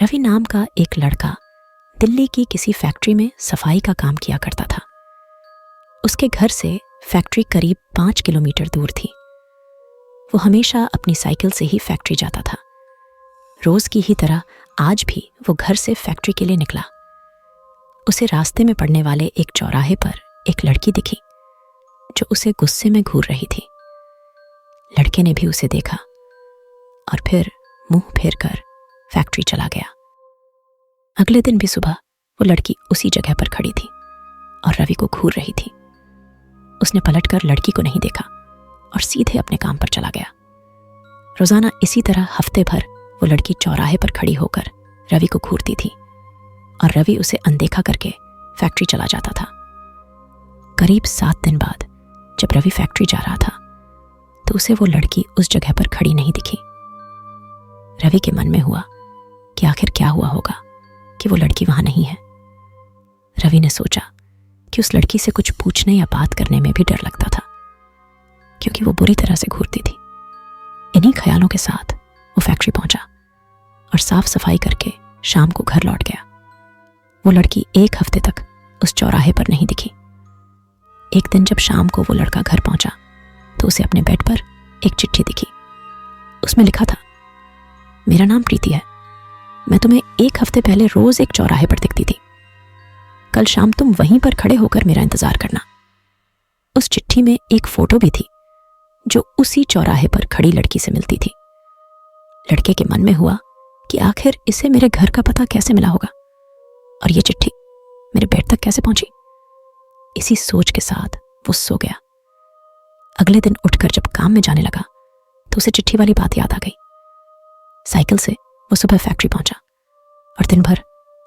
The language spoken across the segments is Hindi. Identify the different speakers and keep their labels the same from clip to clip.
Speaker 1: रवि नाम का एक लड़का दिल्ली की किसी फैक्ट्री में सफाई का काम किया करता था। उसके घर से फैक्ट्री करीब 5 किलोमीटर दूर थी। वो हमेशा अपनी साइकिल से ही फैक्ट्री जाता था। रोज की ही तरह आज भी वो घर से फैक्ट्री के लिए निकला। उसे रास्ते में पड़ने वाले एक चौराहे पर एक लड़की दिखी जो उसे गुस्से में घूर रही थी। लड़के ने भी उसे देखा और फिर मुंह फेर कर फैक्ट्री चला गया। अगले दिन भी सुबह वो लड़की उसी जगह पर खड़ी थी और रवि को घूर रही थी। उसने पलटकर लड़की को नहीं देखा और सीधे अपने काम पर चला गया। रोजाना इसी तरह हफ्ते भर वो लड़की चौराहे पर खड़ी होकर रवि को घूरती थी और रवि उसे अनदेखा करके फैक्ट्री चला जाता था। करीब 7 दिन बाद जब रवि फैक्ट्री जा रहा था तो उसे वो लड़की उस जगह पर खड़ी नहीं दिखी। रवि के मन में हुआ कि आखिर क्या हुआ होगा कि वो लड़की वहां नहीं है। रवि ने सोचा कि उस लड़की से कुछ पूछने या बात करने में भी डर लगता था क्योंकि वो बुरी तरह से घूरती थी। इन्हीं ख्यालों के साथ वो फैक्ट्री पहुंचा और साफ सफाई करके शाम को घर लौट गया। वो लड़की 1 हफ्ते तक उस चौराहे पर नहीं दिखी। एक दिन जब शाम को वो लड़का घर पहुंचा तो उसे अपने बेड पर एक चिट्ठी दिखी। उसमें लिखा था, मेरा नाम प्रीति है। मैं तुम्हें 1 हफ्ते पहले रोज एक चौराहे पर दिखती थी। कल शाम तुम वहीं पर खड़े होकर मेरा इंतजार करना। उस चिट्ठी में एक फोटो भी थी जो उसी चौराहे पर खड़ी लड़की से मिलती थी। लड़के के मन में हुआ कि आखिर इसे मेरे घर का पता कैसे मिला होगा और ये चिट्ठी मेरे बेड तक कैसे पहुंची। इसी सोच के साथ वो सो गया। अगले दिन उठकर जब काम में जाने लगा तो उसे चिट्ठी वाली बात याद आ गई। साइकिल से वो सुबह फैक्ट्री पहुंचा और दिन भर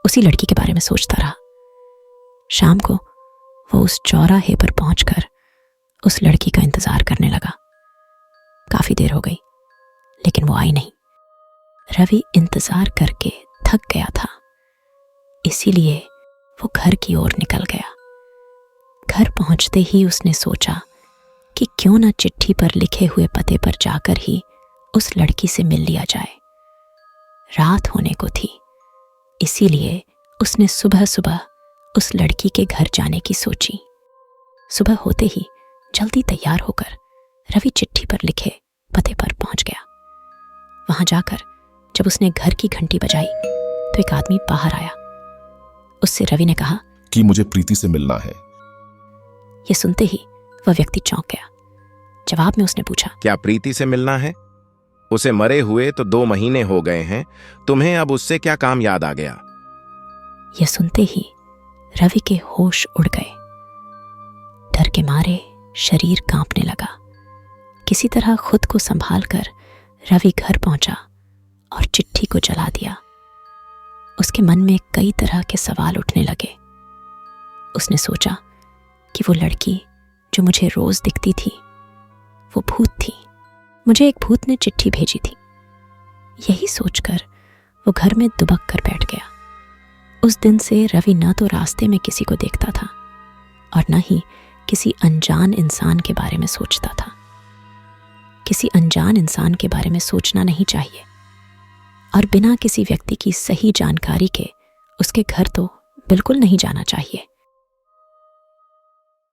Speaker 1: उसी लड़की के बारे में सोचता रहा। शाम को वो उस चौराहे पर पहुंचकर उस लड़की का इंतजार करने लगा। काफी देर हो गई लेकिन वो आई नहीं। रवि इंतजार करके थक गया था, इसीलिए वो घर की ओर निकल गया। घर पहुंचते ही उसने सोचा कि क्यों न चिट्ठी पर लिखे हुए पते पर जाकर ही उस लड़की से मिल लिया जाए। रात होने को थी, इसीलिए उसने सुबह सुबह उस लड़की के घर जाने की सोची। सुबह होते ही जल्दी तैयार होकर रवि चिट्ठी पर लिखे पते पर पहुंच गया। वहां जाकर जब उसने घर की घंटी बजाई तो एक आदमी बाहर आया। उससे रवि ने कहा
Speaker 2: कि मुझे प्रीति से मिलना है।
Speaker 1: ये सुनते ही वह व्यक्ति चौंक गया। जवाब में उसने पूछा,
Speaker 3: क्या प्रीति से मिलना है? उसे मरे हुए तो 2 महीने हो गए हैं, तुम्हें अब उससे क्या काम याद आ गया?
Speaker 1: यह सुनते ही रवि के होश उड़ गए। डर के मारे शरीर कांपने लगा। किसी तरह खुद को संभालकर रवि घर पहुंचा और चिट्ठी को जला दिया। उसके मन में कई तरह के सवाल उठने लगे। उसने सोचा कि वो लड़की जो मुझे रोज दिखती थी वो भूत थी। मुझे एक भूत ने चिट्ठी भेजी थी। यही सोचकर वो घर में दुबक कर बैठ गया। उस दिन से रवि न तो रास्ते में किसी को देखता था और न ही किसी अनजान इंसान के बारे में सोचता था। किसी अनजान इंसान के बारे में सोचना नहीं चाहिए और बिना किसी व्यक्ति की सही जानकारी के उसके घर तो बिल्कुल नहीं जाना चाहिए।